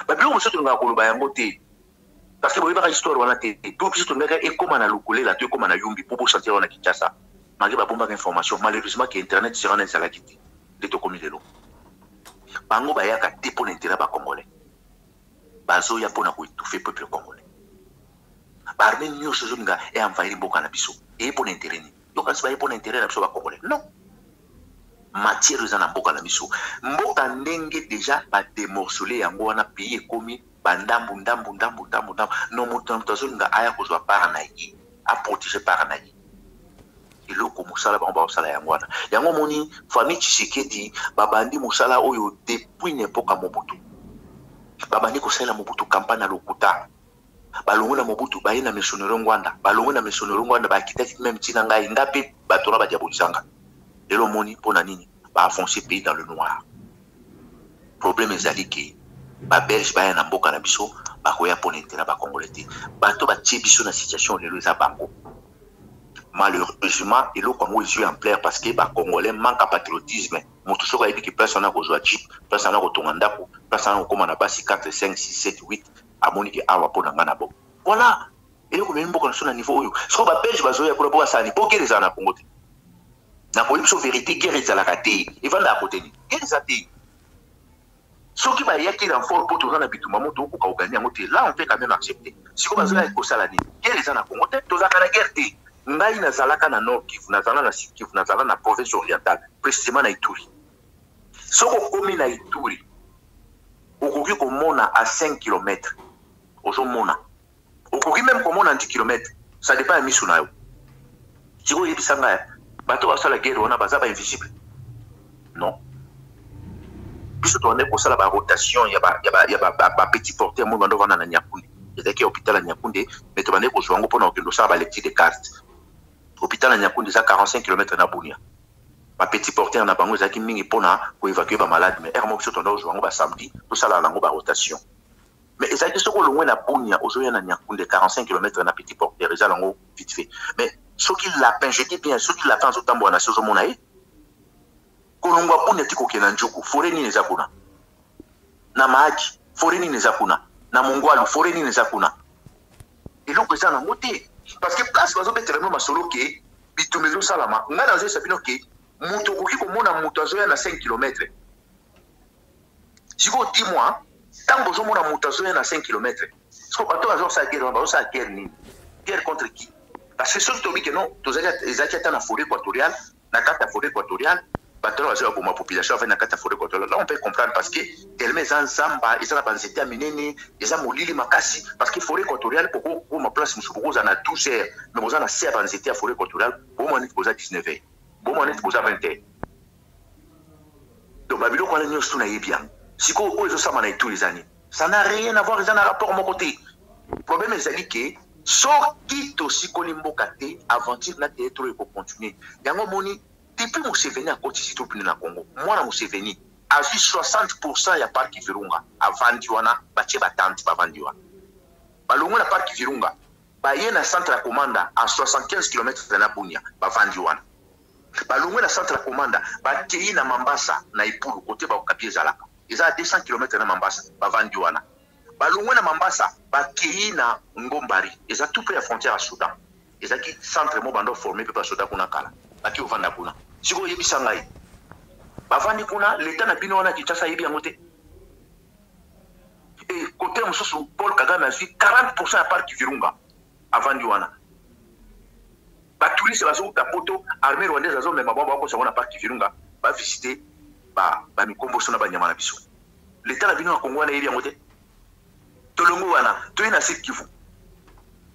ba bilo mo soto ngaka koloba yango te parce que boyeba histoire wana te tout biso tongaka ekoma na lokolela to ekoma na yumbi pour sentir wana Kinshasa malgré ba bomba information malheureusement que internet sera na salakiti de to komi lelo bango bayaka te pour l'intérêt ba congolais bazo ya pona ko étouffer peuple congolais ba armée nyonso zonga et envahir mboka na biso et pour l'intérêt ni donc asi ba pour l'intérêt na biso ba congolais non matière za na mboka na biso mboka ndenge déjà ba démorceler yango wana pays ekomi bandambu ndambu no moto zonga aya kozwa para na yi a protéger para na yi iloko musala bango ba osala yango wana yango moni famille Tshisekedi babandi musala oyo depuis n'époque Mobutu babandi kosala Mobutu campagne na lokuta balongo na Mobutu baye na missionnaire Rwanda balongo na missionnaire Rwanda ba kitaki même tina ngai ngape batora ba diabolisanga lelo moni pona nini ba avancer pays dans le noir problème ezali ki ba belge baye na mboka na biso ba koya pona intérêt ba congolais te bato ba tie biso na situation lelo za bango malheureusement et le Congo est en plaire parce que les Congolais manquent de patriotisme. Moto soko a dit que personne n'a joué jeep, personne n'a tonganda ko, personne n'a comme on a passé 4 5 6 7 8 à monique awa pour ngana bo. Voilà. Et le comme beaucoup sur le niveau oyo. Ce qu'on va belge bazoya pour pour ça ni pour guerre za na Congo. Na ko yipso vérité guerre za la kate. Et vanda à côté ni. Guerre za te. Ce qui va y acquérir en fort pour tout dans habitu mamoto ko ka gagner moté. Là on peut quand même accepter. Si ko bazoya ko sala ni. Guerre za na Congo te to za kana guerre te. Ngai nazalaka na Nord Kivu, nazala na Sud Kivu, nazala na province orientale, précisément na Ituri. Soko komi na Ituri, okoki komona à 5 km. Ozomona. Okoki même komona à 10 km. Ça dépend de misu na yo. Siko yebisanga bato basala guerre wana baza ba invisible. Non. Biso to ane kosala ba rotation ya ba petit porteur mo bando wana na Nyakunde. Ezaki hôpital à Nyakunde, mais to bande ko zwango pona okendo sa ba lecture de cartes. Hôpital à Nyakunde, c'est 45 km na Bunia. Ma petit porteur na bango zaki mingi pona pour évacuer ba malade mais ermo biso tonda ozwango ba samedi tout ça la lango ba rotation. Mais ezaki soko longwe na Bunia ozoya na Nyakunde 45 km na petit porteur eza lango vite fait. Mais ce qui lapin je dis bien ce qui lapin zo tambo na sozo mona e. Kolongwa Bunia tiko kena njuku forêt ni neza kuna. Na Maji forêt ni neza kuna. Na Mongwalu forêt ni neza kuna. Et donc ça na moté. Parce que place bazo betere no masolo ke bitumezo salama ngana zo sabino ke muto koki ko mona muto azoya na 5 km. Siko 10 mois tango zo mona muto azoya na 5 km. Siko bato azo sa guerre bazo sa guerre ni. Guerre contre qui? Parce que surtout que non, tozaka ezaki na forêt équatoriale, na carte forêt équatoriale, bato azo ko ma population avec na carte forêt équatoriale. Là on peut comprendre parce que tellement ça nzamba, ils ont pas c'était minene, ils ont molili makasi parce que forêt équatoriale pour ma place musubuko za na 12 heures, mais vous en a 7 ans c'était forêt équatoriale, pour moi on est posé 19 heures. Bon on est posé 20 heures. Donc babilo ko na suna yebia. Siko o ezo sama na tous les années. Ça n'a rien à voir, ils ont un rapport mon côté. Le problème est que soki to sikoli mboka te aventure na te trop pour continuer. Yango moni depuis Museveni a continué tout na Congo. Moi na Museveni a vu 60% ya parc Virunga avant diwana bache batante ba vandiwa. Balongo na parc Virunga ba yena centre de commande à 75 km na Bunia ba vandiwa. Balongo na centre de commande ba kei na Mambasa na Ipulu côté ba Okapi Zalaka. Ils a 200 km na Mambasa ba vandiwa. Balongo na Mambasa ba kei na Ngombari. Ils a tout près à frontière à Soudan. Ils a qui centre mo bando formé pe pa Soudan kuna kala. Ba ki ovanda kuna. Siko yebisa ngai bavandi kuna l'état na bino wana Kinshasa yebi yango te et côté mosusu Paul Kagame a 40% ya parc Virunga avandi wana batouriste bazokuta poto armée rwandaise azomema bango bakosango na parc Virunga bavisite bamikomboso na banyama na biso l'état na bino na Congo wana yebi yango te tolongo wana toye na Sud Kivu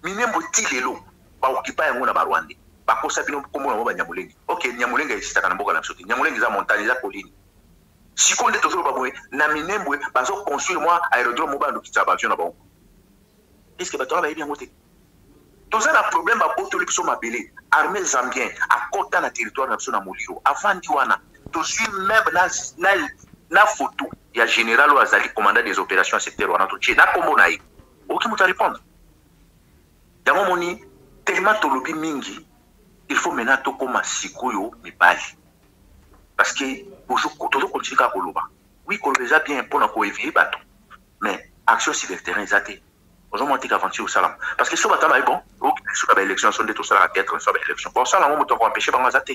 minembo ti lelo baokipa yango na barwandais bakosa bino komona mo banyamulenge. OK, nyamulenge isitaka na mboka na biso. Nyamulenge za montagne za colline. Sikonde tozolo babwe na minembwe bazo construire moi aérodrome mo bando kitaba avion na bango. Est-ce que bato ba yebi ngote? Toza na problème ba boto le biso mabele. Armée zambien a kota na territoire na biso na Moliro. Avant diwana, to suis même na photo ya général Oazali commandant des opérations secteur wana to na kombo na yi. Oki muta répondre. Yango moni tellement tolobi mingi. Il faut maintenant tout comme sikoyo mibali parce que toujours continuer à koloba oui koloba bien pour na ko éviter bato mais action sur le terrain zate aujourd'hui qu'aventure au salam parce que ce matin là bon sur la élection sont de tout ça à être sur la élection bon ça là on peut empêcher bango zate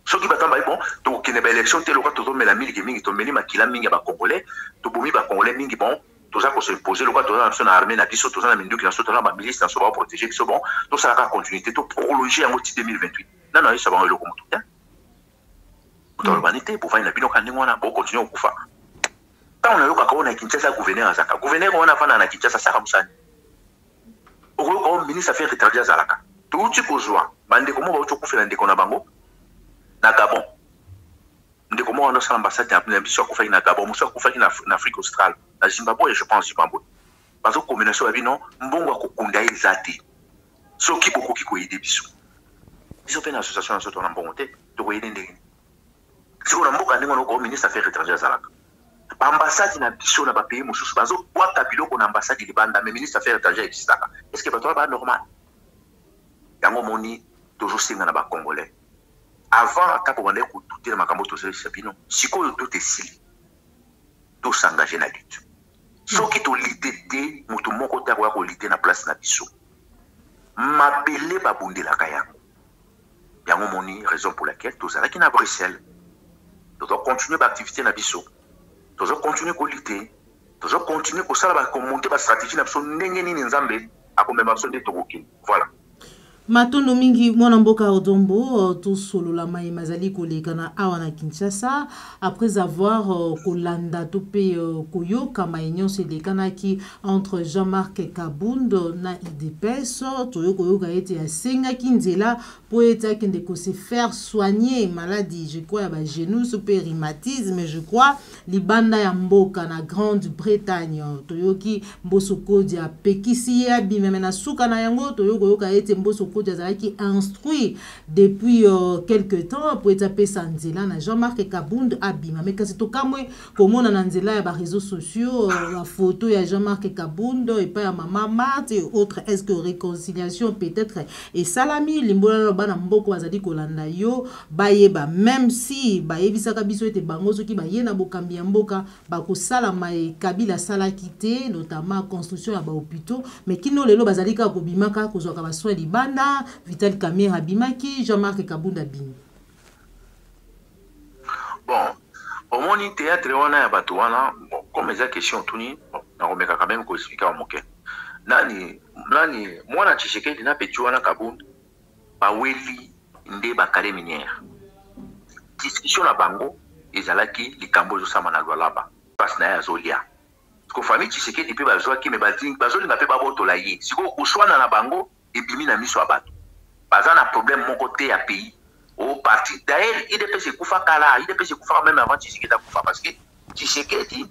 ce qui batamba bon donc qu'il y a élection tel local toujours mais la mingi to meni makila mingi ba congolais to bomi ba congolais mingi bon tout ça pour se poser le cas de la armée na biso tout ça na mindu qui na sauté na ba milice na so ba protéger biso bon tout ça la continuité tout prolonger en 2028 non ça va le comme tout hein pour l'humanité pour faire une bino kandi ngona pour continuer kufa quand on a yoka ko na Kinshasa gouverneur azaka gouverneur on a fana na Kinshasa saka musani au ministre affaires étrangères zalaka tout tu ko joie bande ko mo ba ukufela ndeko na bango na Gabon ndeko mo wana sala ambassade ya biso ko fa na Gabon muso ko fa na Afrique australe na Zimbabwe je pense Zimbabwe parce que combinaison ya bino mbongo akokunda ezati soki bokoki ko aider biso biso pe na association na soto na mbongo te to ko aider ndenge siko na mboka ndenge ko ministre affaires étrangères zalaka ambassade na biso na ba pays mususu bazo kwata biloko na ambassade libanda mais ministre affaires étrangères existaka est-ce que bato ba normal yango moni toujours singa na ba congolais avant ta ko bande ko tuter makambo to se sabino sikoyo tout est sili to s'engager na lutte soki to litete mutu moko ta ko lité na place na biso mabele ba bundela kayango yango moni raison pour laquelle to zala ki na Bruxelles to continuer ba activité na biso to continuer ko lutter to continuer ko sala ba ko monter ba stratégie na biso ndenge nini nzambe akomema biso nde tokoki voilà. Matondo mingi mwana mboka Odombo to solo la mai mazali koleka na awa na Kinshasa après avoir kolanda to pe koyoka mayenyo se lekanaki entre Jean-Marc Kabund na IDPS to yoka ete asenga kinzela po eta kende ko se faire soigner maladie je crois ya ba genou so pe rhumatisme je crois libanda ya mboka na Grande-Bretagne to yoki mbosoko dia pekisi ya bimeme na suka na yango to yoka ete mbosoko qui instruit depuis quelque temps pour étaper Sanzela na Jean-Marc Kabund abima mais kasi to kamwe comment na nzela ya ba réseaux sociaux la photo ya Jean-Marc Kabund et pas ya maman Marthe et autres est-ce que réconciliation peut-être et salami limbola bana mboko bazali kolanda yo bayeba même si bayebisaka biso ete bango soki bayena bokambi ya mboka bakosala mai Kabila sala kité notamment construction ya ba hôpitaux mais kino lelo bazali ka kobimaka kozwaka ba soin libanda Vital Kamerhe Bimaki, Jean-Marc Kabund Bim. Bon, au moins théâtre wana ya bato wana, bon, comme les questions tuni, bon, na remeka quand même ko expliquer au moke. Nani mwana Tshisekedi na petit wana Kabund ba weli nde ba kare minière. Discussion na bango ezalaki likambo zo sama na lwalaba. Pas na ya zolia. Ko famille Tshisekedi pe bazwa ki me bazing bazolinga pe babotola ye. Siko kuswana na bango et puis mina miso abato bazan a problème mon côté à pays au parti d'ailleurs il dépêche kufa kala il dépêche kufa même avant Tshisekedi kufa parce que Tshisekedi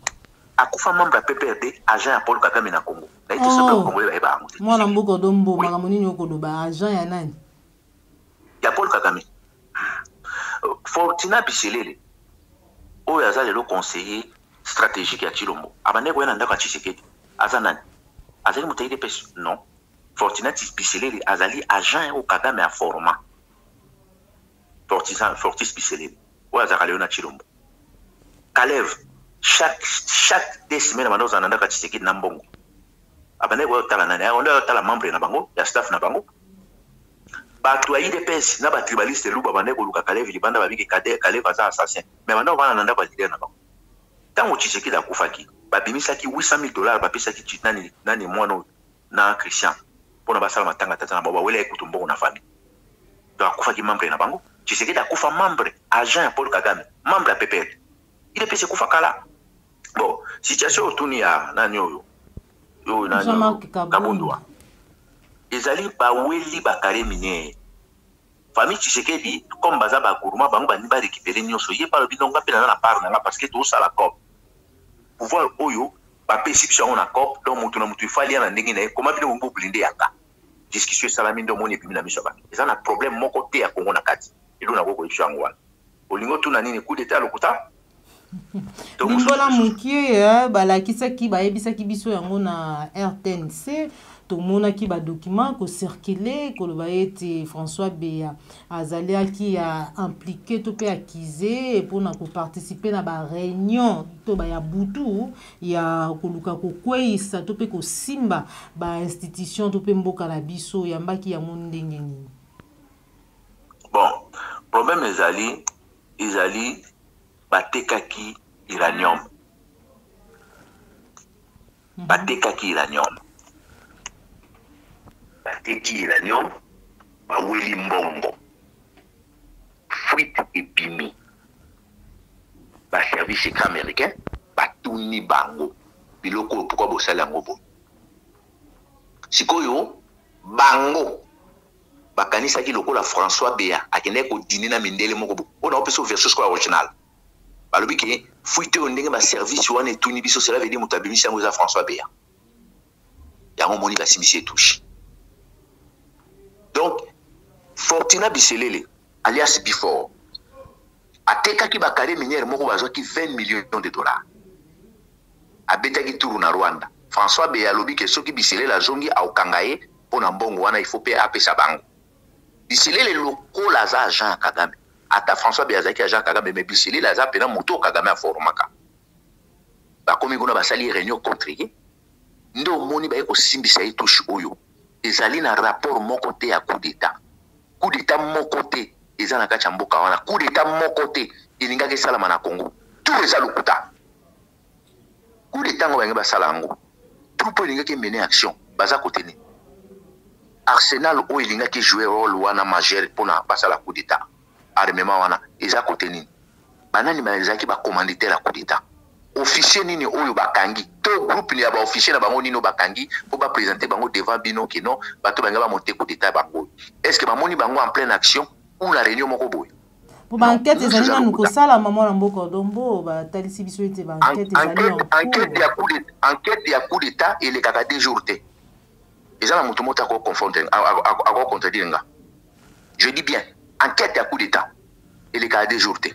a kufa membre de PPRD agent à Paul Kagame na Congo na été ce Congo ba ba moi na mboko dombo makamoni nyoko do ba agent ya nani ya Paul Kagame Fortina Biselele o ya zale le conseiller stratégique ya Chilombo abane ko yana ndaka Tshisekedi azanani azali mutaide pêche non Fortina Biselele azali agent au Kagame à format. Fortis Biselele. Ou azali na Chilombo. Kalev chaque des semaines mano zananda ka Tshisekedi na mbongo. Abane ko tala nani on le tala membre na bango, ya staff na bango. Ba to yi de pes na ba tribaliste luba bane ko luka Kalev libanda ba biki Kalev aza assassin. Mais maintenant on va nanda ba leader na bango. Tant Tshisekedi akufaki, ba bimisaki $800 ba pesa ki nani mwana na Christian. Pona basala matanga tata na baba wele ekutumbo na famille donc akufa ki membre na bango Tshisekedi akufa membre agent ya Paul Kagame membre ya PPRD il est pese kufa kala bon situation otuni ya nani oyo nani Kabund ezali ba weli ba kare minière famille Tshisekedi comme baza ba gourma bango bani ba récupérer nyonso ye pa lobi ndonga pe na part na parce que tout ça la COP pouvoir oyo ba perception na COP donc mutu na mutu ifali na ndenge na comment bino mbo blindé yaka discussion salami ndo moni bimina misoba eza na problème moko te ya Congo na kati ilo na koko ishango wana olingo tuna nini coup d'état lokuta limbola mukie balakisaki bayebisaki biso yango na RTNC tomonaki ba document ko circuler ko loba ete François Beya azaliaki a impliqué to pe accusé pour na ko participer na ba réunion to ba ya butu ya koluka ko kweisa to pe ko simba ba institution to pe mboka na biso ya mbaki ya mondenge ni bon problème ezali batekaki uranium batekaki uranium bateki uranium baweli mbongo fuite epimi baservice secret américain batuni bango biloko pourquoi bosala yango bo sikoyo bango bakanisaki lokola François Beya akende ko dîner na mindele moko bo on a opération version square original balobi ke fuite o ndenge ba service wana etuni biso cela veut dire mutabimisi yango za François Beya yango moni basimisi etouche. Donc, Fortina Biselele, alias Before, a tekaki bakare minière moko bazwaki $20 millions. A betaki turu na Rwanda. François Beya lobi ke soki Biselele azongi au kangaye pona mbongo wana il faut pe apesa bango. Bisele les locaux laza agent Kagame. Ata François Biazaki agent Kagame mais bisele laza pena moto Kagame a formaka. Ba komi gona basali réunion contre ye. Ndo moni ba yeko simbisa yi touche oyo. Ezali na rapport mon côté à coup d'état. Coup d'état mon côté ezana kacha mboka wana. Coup d'état mon côté ilinga ke salama na Congo. Tout eza lokuta. Coup d'état ngo ba sala ngo. Troupe ilinga ke mener action. Baza côté ni. Arsenal o ilinga ki jouer rôle wana majeur pona basa la coup d'état armement wana eza côté nini banani bazaki ba commanditaire la coup d'état officier nini oyo bakangi to groupe ni ya ba officier na bango nino bakangi pour ba présenter bango devant bino que non bato banga ba monter coup d'état bango est-ce que ba moni bango en pleine action ou la réunion moko boy pour ba enquête ezali na ko sala maman na mboko dombo ba talisi biso ete ba enquête ezali enquête ya coup d'état et les kaka 2 jours té. Et ça, la moto à confondre, à contredire. Je dis bien, enquête à coup d'état. Et les cas de jourté.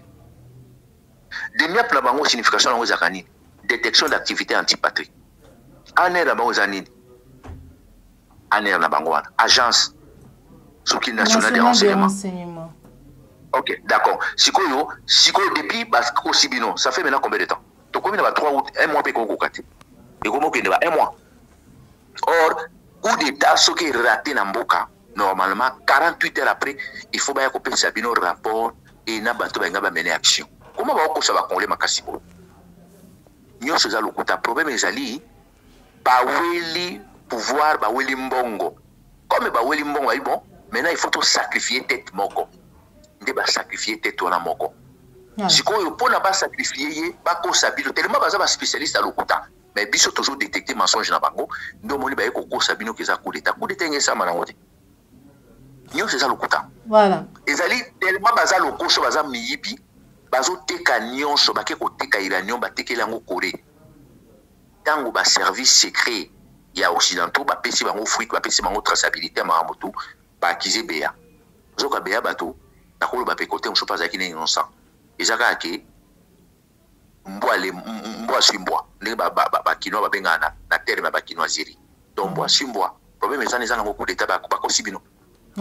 Demi-à la signification aux Zakani, détection d'activité antipatrie. Aner la banque Aner la banque agence sous-qui nationale de renseignement. Ok, d'accord. Si depuis, aussi bien, ça fait maintenant combien de temps? Donc, combien de 3 août, 1 mois, et comment qu'il y a 1 mois? Or, coup d'état, ce qui est raté dans Mboka, normalement, 48 heures après, il faut bien couper Sabino rapport et n'a pas mener action. Comment va-t-on va contrôler ma cassibo? Nous sommes le problème est ali, baweli pouvoir, baweli mbongo. Comme baweli mbongo, bon, maintenant il faut tout sacrifier tête moko. Il faut sacrifier tête wana moko. Si on peut pas sacrifier, pas qu'on Sabino, tellement bazaba spécialiste à l'okuta. Mais biso toujours détecter mensonge na bango ndo moni ba yeko ko sabino keza coup d'état ngesa manangote nyo c'est ça le kuta voilà ezali tellement baza lokoso baza miyibi bazo teka nyonso ba ke ko teka iranium ba tekela ngo kore tango ba service secret ya occidentaux ba pesi bango fruit ba pesi bango traçabilité ma mamoto ba akize beya zoka beya bato nakolo ba pe côté on chopa za kine innocent ezaka ke mbwa simbwa ne ba kino ba benga na terme ba kino aziri donc mbwa simbwa problème ezana ezana coup d'état ba ko sibino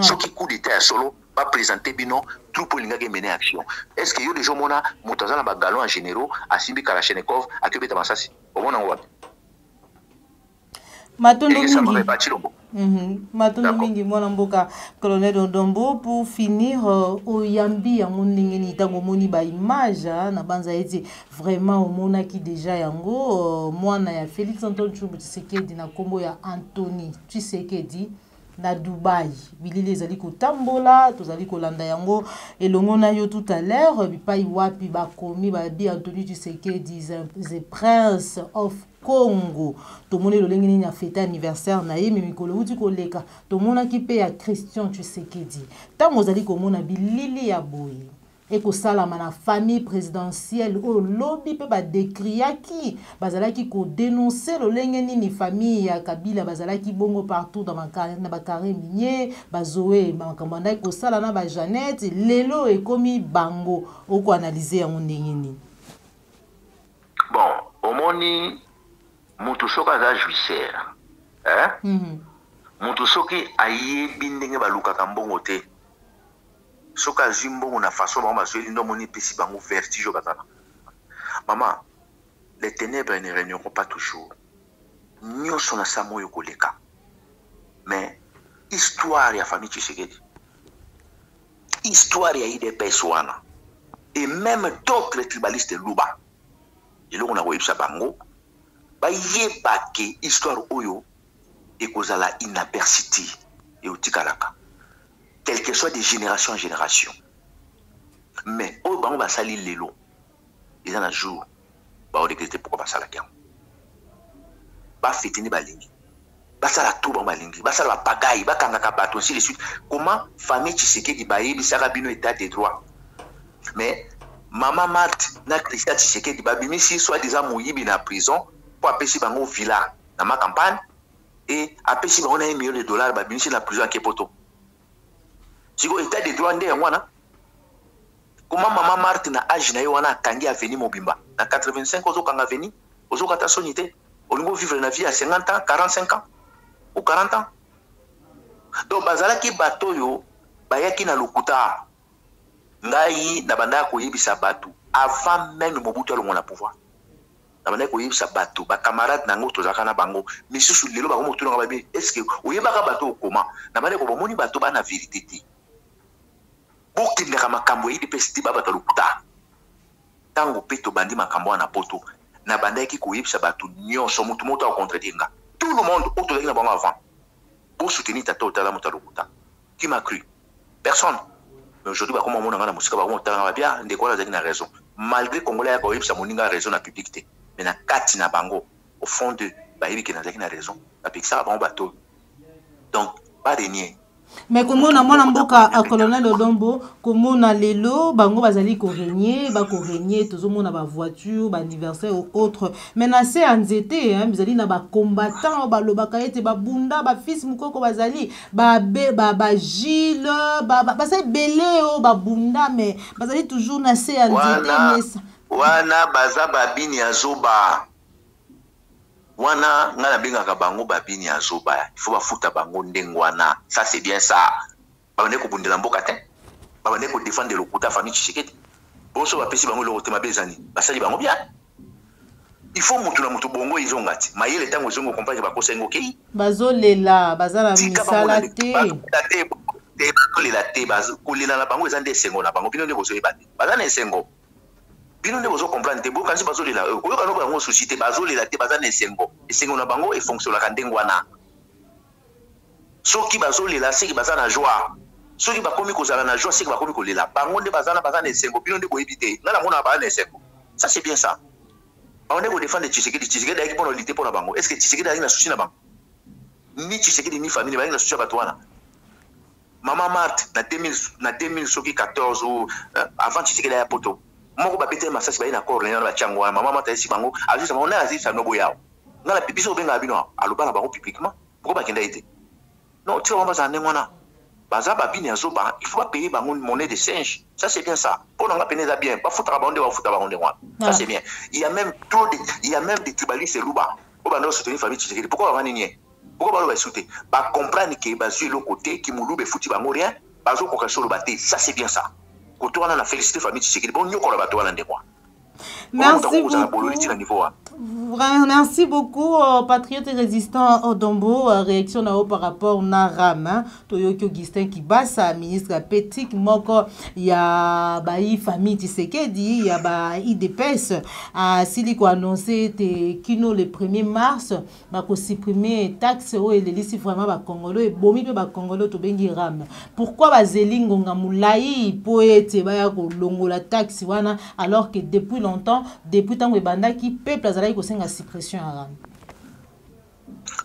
ce qui coup d'état solo ba présenter bino tout pour linga mener action est-ce que yo déjà mona mutazana ba galon en généraux asimbi Kalachnikov akebeta masasi omona ngwa Matondo mingi. Matondo mingi mwana mboka colonel Ndombo pour finir oyambi yango ndenge ni tango moni ba image na banza eti vraiment omona ki déjà yango mwana ya Félix Antoine Tshisekedi na kombo ya Anthony Tshisekedi na Dubai bilili ezali kotambola tozali kolanda yango elongo na yo tout à l'heure bipai wapi bakomi ba bi Anthony Tshisekedi the Prince of Congo tomoni lolenge nini a fêté anniversaire na ye mais mikolo uti koleka tomona ki pe ya Christian Tshisekedi tango ozali komona bilili ya boye eko salama na famille présidentielle o lobby pe ba décriaki bazalaki ko dénoncer lolenge nini famille ya Kabila bazalaki bongo partout dans na ba carré minier bazoé makambo na eko sala na ba Jeannette lelo ekomi bango oko analyser yango ndenge nini bon omoni mutu soka za juicer mutu soki ayebi ndenge balukaka mbongo te soka zimbongo na façon bango bazweli ndo moni pesi bango vertige batana maman les ténèbres ne régneront pas toujours nyonso na sa moyo koleka mais histoire ya famille Tshisekedi histoire ya IDPS wana et même d'autres tribalistes luba eloko na koyebisa bango bayeba ke histoire oyo ekozala inapercité et otikalaka quel que soit de génération en génération mais oyo bango basali lelo eza na jour baoregrete pourquoi basalaki yango bafetini balingi basala tout bango balingi basala bapagayi bakangaka bato ainsi de suite comment famille Tshisekedi bayebisaka bino état de droit mais Maman Marthe na Christian Tshisekedi babimisi soi-disant moyibi na prison pour apesi bango villa dans ma campagne et apesi bango na $1 million babimisi na prison à Kepoto. Siko état de droit nde wana. Comment Maman Marthe na âge na yo wana kangi avenir Mobimba na 85 ozo kanga avenir ozo kata sonité olingo vivre na vie à 50 ans 45 ans ou 40 ans. Donc bazala ki bato yo bayaki na lokuta ngai na banda koyebisa bato avant même Mobutu alongo na pouvoir na banda koyebisa bato ba camarade nango tozaka na bango misusu lelo ba moto nga babi est-ce que oyebaka bato comment na banda ko bomoni bato ba na vérité ti bokti ndeka makambo yi pesti ba bato lokuta tango peto bandi makambo na poto na banda ki koyebisa bato nyonso mutu moto a contredire tout le monde autour na bango avant pour soutenir ta totala moto lokuta qui m'a cru personne. Mais aujourd'hui, comme on a musique, on a bien des quoi na raison. Malgré Congolais a eu moninga raison na publicité. Mais na kati na bango au fond de baïbi qui na raison. La pixa ba bateau. Donc pas de nier. Mais comment on a mona mboka a colonel Odombo, comment on a lelo bango bazali ko régner toujours mona ba voiture, ba anniversaire ou autre. Mais na c'est anzete hein, bazali na ba combattant ba lobaka ete ba bunda ba fils mukoko bazali ba Gilles ba ça belé o ba bunda mais bazali toujours na c'est anzete wana baza babini azoba wana ngana bengaka bango babini azoba il faut bafuta bango ndengwana ça c'est bien ça babane ko bundela mboka te babane ko défendre lokuta famille Tshisekedi bonso bapesi bango lo tema bezani basali bango bien il faut mutu na mutu bongo izongati mayele tango zongo comprendre ba kosengo kei bazolela bazala misala te bazolela te bazolela na bango ezande sengo na bango bino ne bozo ebate bazana sengo bino ne bozo comprendre te bo kanzi bazolela koyoka no bango société bazolela te bazana sengo na bango e fonctionne ka ndengwana soki bazolela seki bazana joie soki bakomi kozala na joie seki bakomi kolela bango nde bazana sengo bino nde boyebite ngala mona bazana sengo ça c'est bien ça on est pour défendre Tshisekedi d'ailleurs pour lutter pour la bango est-ce que Tshisekedi a une souci na bango ni Tshisekedi ni famille ba une souci ba toana maman Marthe na 2014 ou avant Tshisekedi ya poto moko ba pété masasi ba ina corps na ba tchangwa maman Marthe si bango ajusa on a azisa no boyao ngala pipiso benga bino aloba na bango publiquement pourquoi ba kenda été non tu vas pas en ngwana baza ba bini azoba il faut pas payer bango monnaie de singe ça c'est bien ça pour nga peneza bien pas foutre bango ba foutre bango ngwana ça c'est bien il y a même des tribalistes luba au bando soutenir famille Tshisekedi pourquoi ba nini pourquoi ba soutenir ba comprendre que ba sur le côté qui moulube fouti bango rien bazo ko kasolo baté ça c'est bien ça ko to wana na féliciter famille Tshisekedi bon nyoko la bato wana ndekwa merci beaucoup patriote et résistant Odombo réaction na par rapport na ram Toyoki Augustin Kibasa ministre Petik moko ya bayi famille Tshisekedi ya ba IDPS sili ko annoncer te kino le 1er mars ba ko supprimer taxe o elelisi vraiment ba Congolo et bomi pe ba Congolo to bengi ram pourquoi ba zelingo ngamulai poete ba ya ko longola taxe wana alors que depuis longtemps depuis tant que banda qui peuple azala ko senga suppression à ram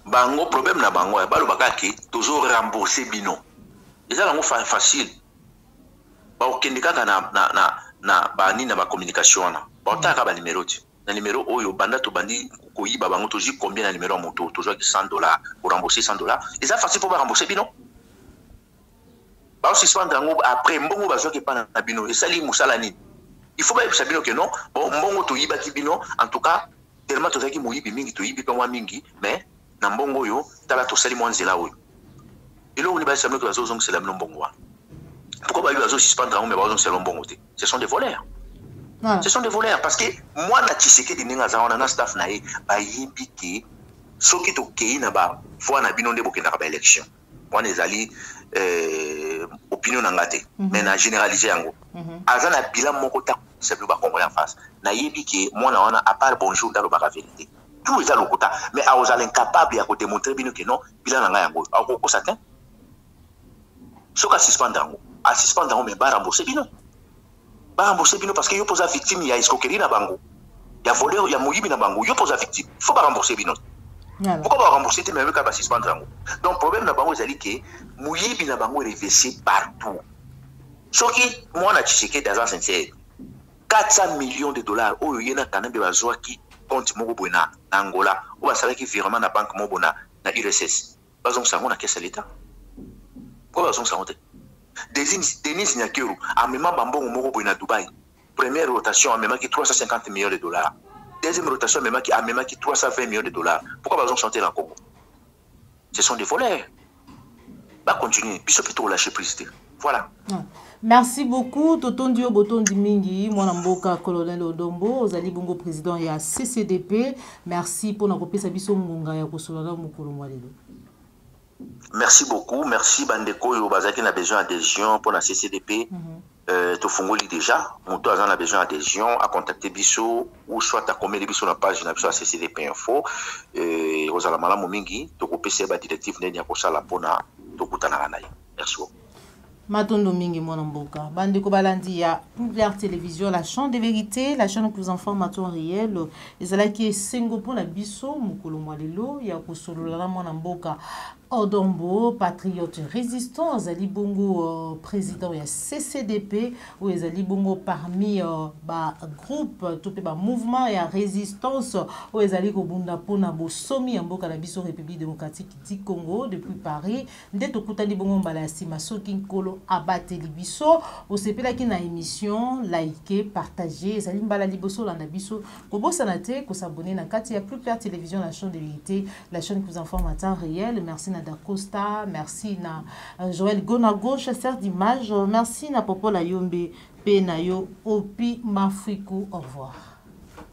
bango problème na bango ba lo bakaki toujours rembourser bino eza lango facile ba okendika na bani na ba communication na ba otaka ba numéro ti na numéro oyo banda to bandi koyiba bango to ji combien na numéro à moto toujours $100 pour rembourser $100 eza facile pour ba rembourser bino ba suspendre ngo après mbongo ba zoki pa na bino esali musala nini il faut pas savoir que non bon mbongo to yiba ki bino en tout cas tellement to zaki moyibi mingi to yibi pa mwa mingi mais na mbongo yo tala to sali mwa nzela oyo elo on ba savoir que bazo zong c'est la mbongo wa pourquoi ba bazo suspendre ngo mais bazo c'est mbongo te ce sont des voleurs ce sont des voleurs parce que moi na Tshisekedi ninga za wana na staff na ye ba yibi ki soki to kei na ba fois na bino nde bokenda ka ba élection wana ezali opinion na ngate mais na généraliser yango azana bilan moko ta c'est plus ba Congolais en face na yebi ke mona wana à part bonjour dans le ba vérité tout est à l'okota mais a aux incapable ya ko démontrer bino que non bilan na nga yango a ko satin soka suspendre yango a suspendre yango mais ba rembourser bino parce que yo pose victime ya escroquerie na bango ya voleur ya moyibi na bango yo pose victime faut pas rembourser bino. Pourquoi pas rembourser tes mêmes cas à suspendre? Donc, problème na bango c'est que moyibi na bango reversé partout. Ce qui, moi, na Tshisekedi dans un sincère, $400 millions, oh, il y a un besoin qui compte mon bona Angola, ou à savoir qui virement na banque mon bona na URSS. Pas on s'en a caisse à l'État. Pourquoi on s'en Denis Nyakero, a même bambon au Moro na Dubaï. Première rotation, a même qui $350 millions. Deuxième rotation, même qui a même qui $320 millions. Pourquoi ils ont chanté dans le Congo? Ce sont des voleurs. Va continuer. Puis ça peut tout lâcher prise. Voilà. Merci beaucoup. Totondio Botondi Mingi, Mwana Mboka, Colonel Odombo, Ozali Bongo, président et à CCDP. Merci pour notre copie Sabiso Munga ya Kosolala Mukulu Mwalelo. Merci beaucoup. Merci Bandeko Yobazaki n'a besoin d'adhésion pour la CCDP. Tu fongoli déjà. Mon tour a besoin d'adhésion à contacter Bisso ou soit à commettre Bisso la page de la CCDP Info. Rosala Malamu Mingi, tu peux passer la directive Nenya Kosala Pona, tu peux merci beaucoup. Matondo Mingi Mwana Mboka. Bandeko Balandi ya Pouvoir Télévision, la chaîne de vérité, la chaîne qui vous informe à temps réel. Ezala qui est Sengo pour la Bisso, Mukulu Mwalelo, ya Kosolola Mwana Mboka. Odombo, patriote résistant, Zali Bongo, président de CCDP, ou Zali Bongo parmi groupe, tout le mouvement et résistance, ou Zali Kobunda Pona Bosomi, en Boka la Bisso République démocratique du Congo, depuis Paris, dès que Koutali Bongo Balassi, Masokin Kolo, Abate Libiso, ou c'est là qui na émission, likez, partagez, Zali Mbala Liboso, la Nabiso, Kobo Sanate, ko s'abonner na Katia Plus Claire Télévision, la chaîne de vérité, la chaîne qui vous informe à temps réel. Merci Da Costa, merci na Joël Gonago, chasseur d'images, merci na Popo la Yombe, Penayo, Opi Mafriku, au revoir.